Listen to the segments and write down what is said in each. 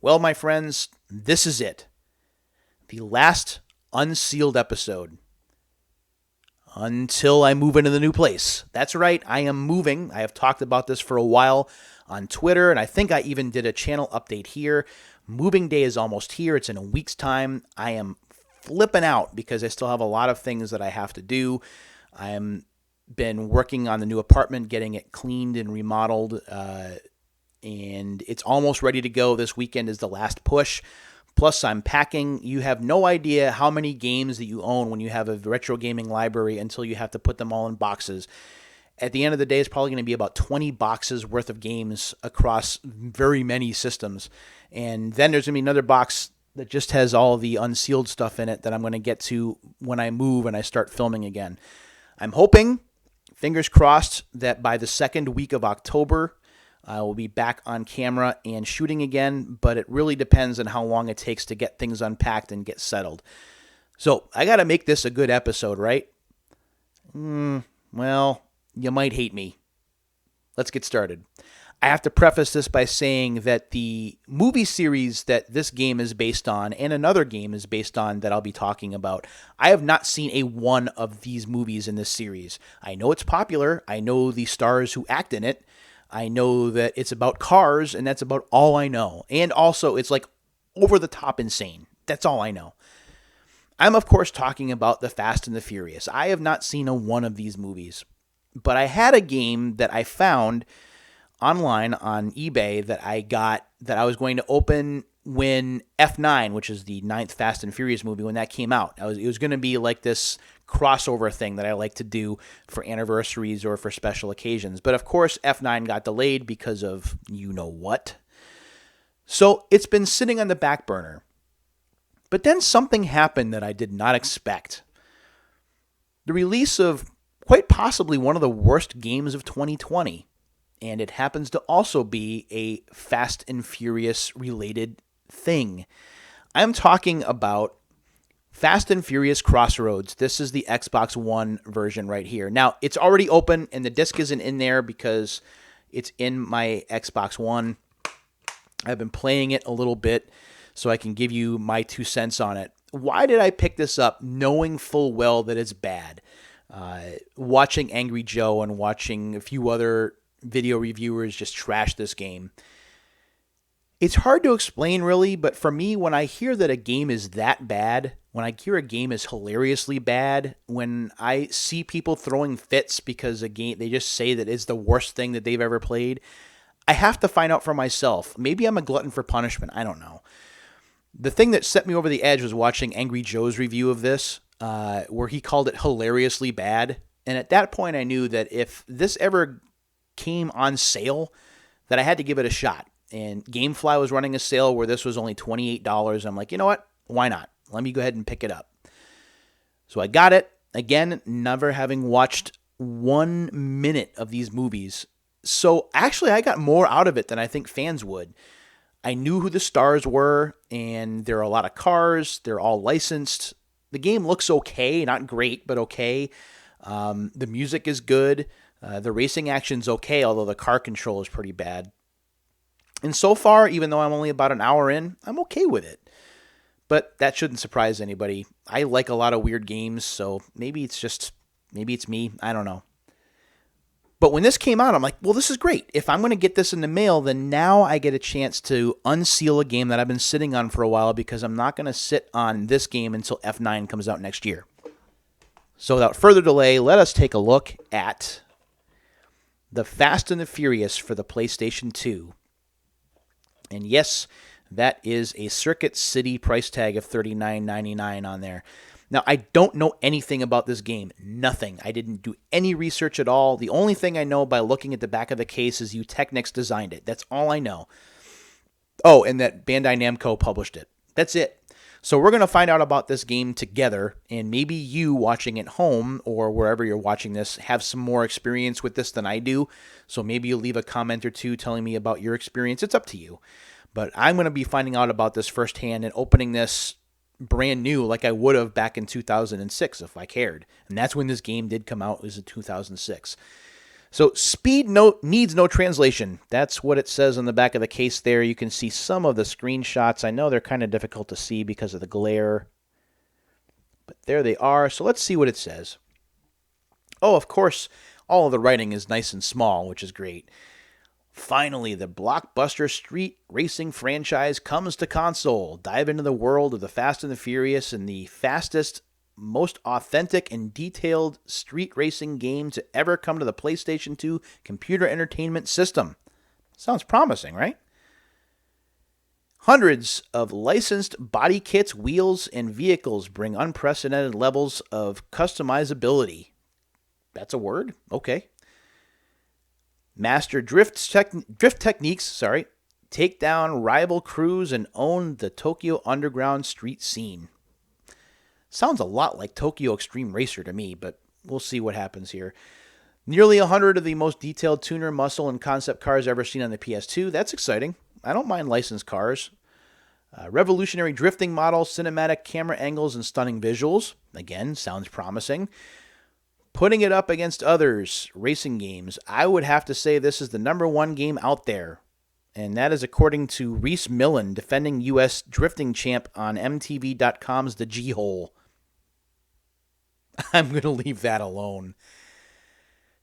Well, my friends, this is it. The last Unsealed episode. Until I move into the new place. That's right, I am moving. I have talked about this for a while on Twitter, and I think I even did a channel update here. Moving day is almost here. It's in a week's time. I am flipping out because I still have a lot of things that I have to do. I am been working on the new apartment, getting it cleaned and remodeled, and it's almost ready to go. This weekend is the last push. Plus, I'm packing. You have no idea how many games that you own when you have a retro gaming library until you have to put them all in boxes. At the end of the day, it's probably going to be about 20 boxes worth of games across very many systems. And then there's going to be another box that just has all the unsealed stuff in it that I'm going to get to when I move and I start filming again. I'm hoping, fingers crossed, that by the second week of October, I will be back on camera and shooting again, but it really depends on how long it takes to get things unpacked and get settled. So I got to make this a good episode, right? Well, you might hate me. Let's get started. I have to preface this by saying that the movie series that this game is based on and another game is based on that I'll be talking about, I have not seen a one of these movies in this series. I know it's popular. I know the stars who act in it. I know that it's about cars, and that's about all I know. And also, it's like over-the-top insane. That's all I know. I'm, of course, talking about The Fast and the Furious. I have not seen a one of these movies. But I had a game that I found online on eBay that I got that I was going to open when F9, which is the ninth Fast and Furious movie, when that came out. It was going to be like this crossover thing that I like to do for anniversaries or for special occasions. But of course, F9 got delayed because of you know what. So it's been sitting on the back burner. But then something happened that I did not expect. The release of quite possibly one of the worst games of 2020. And it happens to also be a Fast and Furious related thing. I'm talking about Fast and Furious Crossroads. This is the Xbox One version right here. Now, it's already open, and the disc isn't in there because it's in my Xbox One. I've been playing it a little bit so I can give you my 2 cents on it. Why did I pick this up knowing full well that it's bad? Watching Angry Joe and watching a few other video reviewers just trash this game. It's hard to explain, really, but for me, when I hear that a game is that bad, when I hear a game is hilariously bad, when I see people throwing fits because a game they just say that it's the worst thing that they've ever played, I have to find out for myself. Maybe I'm a glutton for punishment. I don't know. The thing that set me over the edge was watching Angry Joe's review of this, where he called it hilariously bad. And at that point, I knew that if this ever came on sale, that I had to give it a shot. And GameFly was running a sale where this was only $28. I'm like, you know what? Why not? Let me go ahead and pick it up. So I got it. Again, never having watched 1 minute of these movies. So actually, I got more out of it than I think fans would. I knew who the stars were, and there are a lot of cars. They're all licensed. The game looks okay. Not great, but okay. The music is good. The racing action's okay, although the car control is pretty bad. And so far, even though I'm only about an hour in, I'm okay with it. But that shouldn't surprise anybody. I like a lot of weird games, so maybe it's me. I don't know. But when this came out, I'm like, well, this is great. If I'm going to get this in the mail, then now I get a chance to unseal a game that I've been sitting on for a while because I'm not going to sit on this game until F9 comes out next year. So without further delay, let us take a look at The Fast and the Furious for the PlayStation 2. And yes, that is a Circuit City price tag of $39.99 on there. Now, I don't know anything about this game. Nothing. I didn't do any research at all. The only thing I know by looking at the back of the case is Technics designed it. That's all I know. Oh, and that Bandai Namco published it. That's it. So we're going to find out about this game together, and maybe you watching at home or wherever you're watching this have some more experience with this than I do. So maybe you'll leave a comment or two telling me about your experience. It's up to you. But I'm going to be finding out about this firsthand and opening this brand new like I would have back in 2006 if I cared. And that's when this game did come out. It was in 2006. So speed needs no translation. That's what it says on the back of the case there. You can see some of the screenshots. I know they're kind of difficult to see because of the glare. But there they are. So let's see what it says. Oh, of course, all of the writing is nice and small, which is great. Finally, the blockbuster street racing franchise comes to console. Dive into the world of the Fast and the Furious and the fastest, most authentic and detailed street racing game to ever come to the PlayStation 2 computer entertainment system. Sounds promising, right? Hundreds of licensed body kits, wheels, and vehicles bring unprecedented levels of customizability. That's a word? Okay. Master drift techniques, take down rival crews and own the Tokyo Underground street scene. Sounds a lot like Tokyo Extreme Racer to me, but we'll see what happens here. Nearly 100 of the most detailed tuner, muscle, and concept cars ever seen on the PS2. That's exciting. I don't mind licensed cars. Revolutionary drifting models, cinematic camera angles, and stunning visuals. Again, sounds promising. Putting it up against others, racing games, I would have to say this is the number one game out there. And that is according to Reese Millen, defending U.S. drifting champ on MTV.com's The G-Hole. I'm going to leave that alone.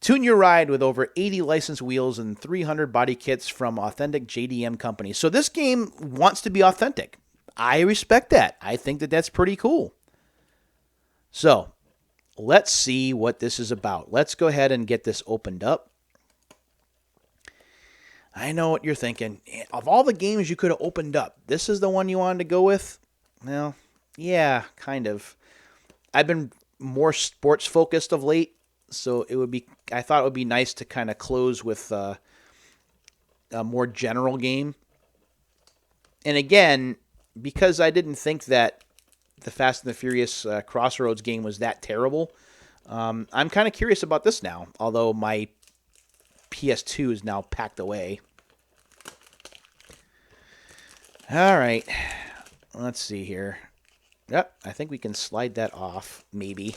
Tune your ride with over 80 licensed wheels and 300 body kits from authentic JDM companies. So this game wants to be authentic. I respect that. I think that that's pretty cool. So let's see what this is about. Let's go ahead and get this opened up. I know what you're thinking. Of all the games you could have opened up, this is the one you wanted to go with? Well, yeah, kind of. I've been more sports focused of late, so I thought it would be nice to kind of close with a more general game. And again, because I didn't think that the Fast and the Furious Crossroads game was that terrible, I'm kind of curious about this now, although my PS2 is now packed away. All right, let's see here. Yep, I think we can slide that off, maybe.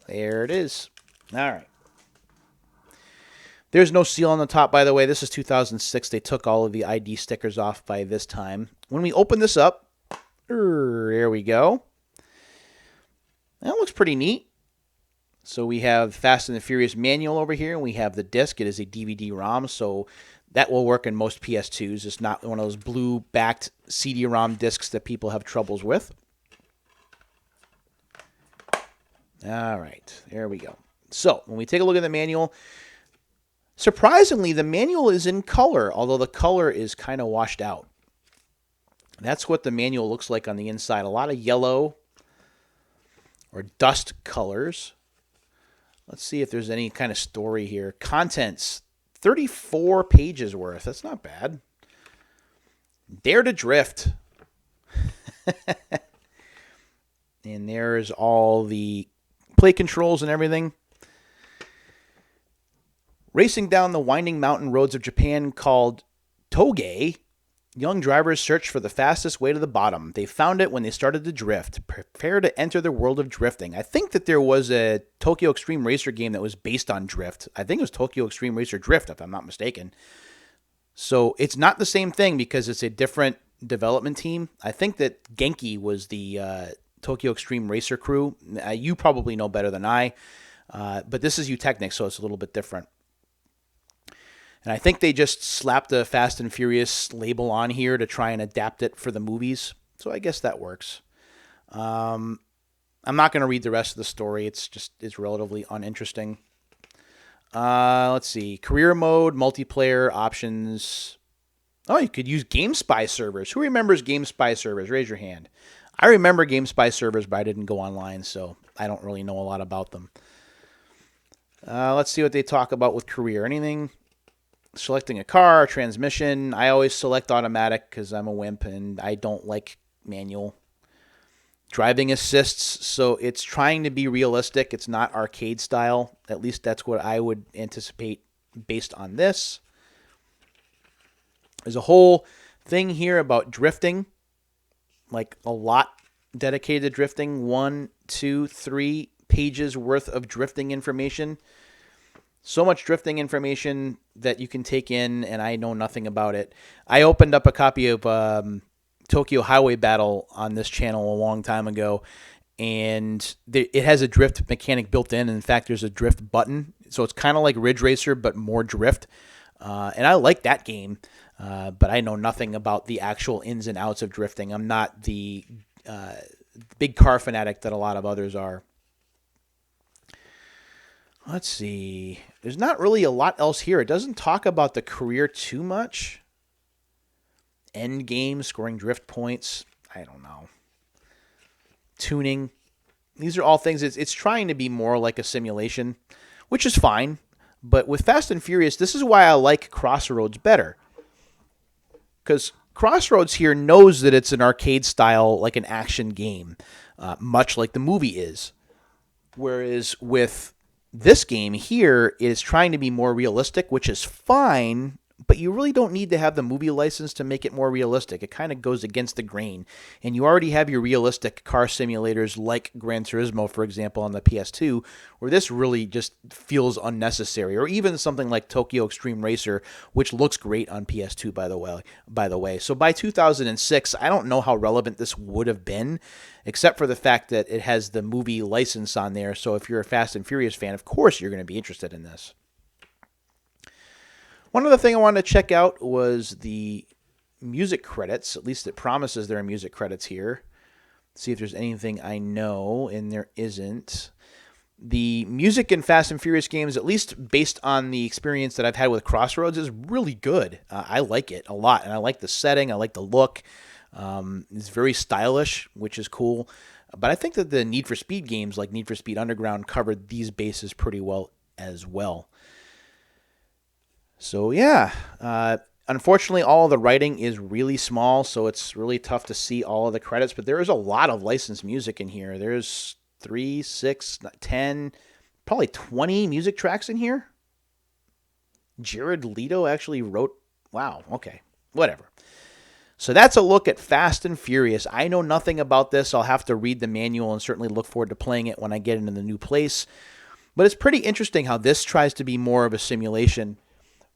There it is. All right. There's no seal on the top, by the way. This is 2006. They took all of the ID stickers off by this time. When we open this up, there we go. That looks pretty neat. So we have Fast and the Furious manual over here, and we have the disc. It is a DVD-ROM, so that will work in most PS2s. It's not one of those blue-backed CD-ROM discs that people have troubles with. All right, there we go. So when we take a look at the manual, surprisingly, the manual is in color, although the color is kind of washed out. That's what the manual looks like on the inside. A lot of yellow or dust colors. Let's see if there's any kind of story here. Contents, 34 pages worth. That's not bad. Dare to drift. And there's all the play controls and everything. Racing down the winding mountain roads of Japan called Toge, young drivers search for the fastest way to the bottom. They found it when they started to drift. Prepare to enter the world of drifting. I think that there was a Tokyo Extreme Racer game that was based on drift. I think it was Tokyo Extreme Racer Drift, if I'm not mistaken. So it's not the same thing because it's a different development team. I think that Genki was the Tokyo Extreme Racer crew. You probably know better than I. But this is Utechnic, so it's a little bit different. And I think they just slapped a Fast and Furious label on here to try and adapt it for the movies. So I guess that works. I'm not going to read the rest of the story. It's relatively uninteresting. Let's see. Career mode, multiplayer options. Oh, you could use GameSpy servers. Who remembers GameSpy servers? Raise your hand. I remember GameSpy servers, but I didn't go online, so I don't really know a lot about them. Let's see what they talk about with career. Anything? Selecting a car, transmission. I always select automatic because I'm a wimp and I don't like manual. Driving assists, so it's trying to be realistic. It's not arcade style. At least that's what I would anticipate based on this. There's a whole thing here about drifting, like a lot dedicated to drifting. 1, 2, 3 pages worth of drifting information. So much drifting information that you can take in, and I know nothing about it. I opened up a copy of Tokyo Highway Battle on this channel a long time ago, and it has a drift mechanic built in. In fact, there's a drift button, so it's kind of like Ridge Racer, but more drift. And I like that game, but I know nothing about the actual ins and outs of drifting. I'm not the big car fanatic that a lot of others are. Let's see. There's not really a lot else here. It doesn't talk about the career too much. End game, scoring drift points. I don't know. Tuning. These are all things. It's trying to be more like a simulation, which is fine. But with Fast and Furious, this is why I like Crossroads better. Because Crossroads here knows that it's an arcade style, like an action game, much like the movie is. Whereas with this game here, it is trying to be more realistic, which is fine, but you really don't need to have the movie license to make it more realistic. It kind of goes against the grain. And you already have your realistic car simulators like Gran Turismo, for example, on the PS2, where this really just feels unnecessary. Or even something like Tokyo Extreme Racer, which looks great on PS2, by the way. So by 2006, I don't know how relevant this would have been, except for the fact that it has the movie license on there. So if you're a Fast and Furious fan, of course you're going to be interested in this. One other thing I wanted to check out was the music credits. At least it promises there are music credits here. See if there's anything I know, and there isn't. The music in Fast and Furious games, at least based on the experience that I've had with Crossroads, is really good. I like it a lot, and I like the setting. I like the look. It's very stylish, which is cool. But I think that the Need for Speed games, like Need for Speed Underground, covered these bases pretty well as well. So yeah, unfortunately, all of the writing is really small, so it's really tough to see all of the credits. But there is a lot of licensed music in here. There's 3, 6, 10, probably 20 music tracks in here. Jared Leto actually wrote. Wow. Okay. Whatever. So that's a look at Fast and Furious. I know nothing about this. I'll have to read the manual and certainly look forward to playing it when I get into the new place. But it's pretty interesting how this tries to be more of a simulation,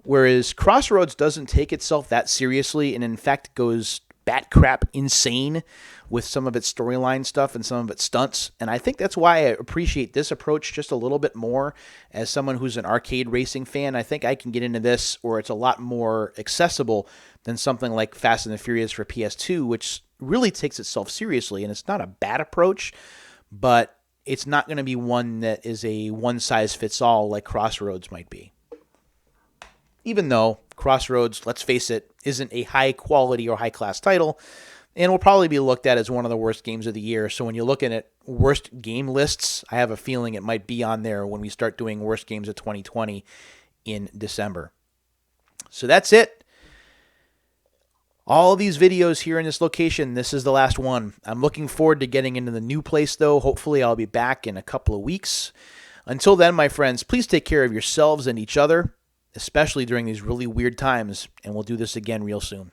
whereas Crossroads doesn't take itself that seriously and in fact goes bat crap insane with some of its storyline stuff and some of its stunts. And I think that's why I appreciate this approach just a little bit more. As someone who's an arcade racing fan, I think I can get into this, or it's a lot more accessible than something like Fast and the Furious for PS2, which really takes itself seriously. And it's not a bad approach, but it's not going to be one that is a one-size-fits-all like Crossroads might be. Even though Crossroads, let's face it, isn't a high-quality or high-class title, and will probably be looked at as one of the worst games of the year. So when you're looking at worst game lists, I have a feeling it might be on there when we start doing worst games of 2020 in December. So that's it. All these videos here in this location, this is the last one. I'm looking forward to getting into the new place, though. Hopefully I'll be back in a couple of weeks. Until then, my friends, please take care of yourselves and each other, especially during these really weird times, and we'll do this again real soon.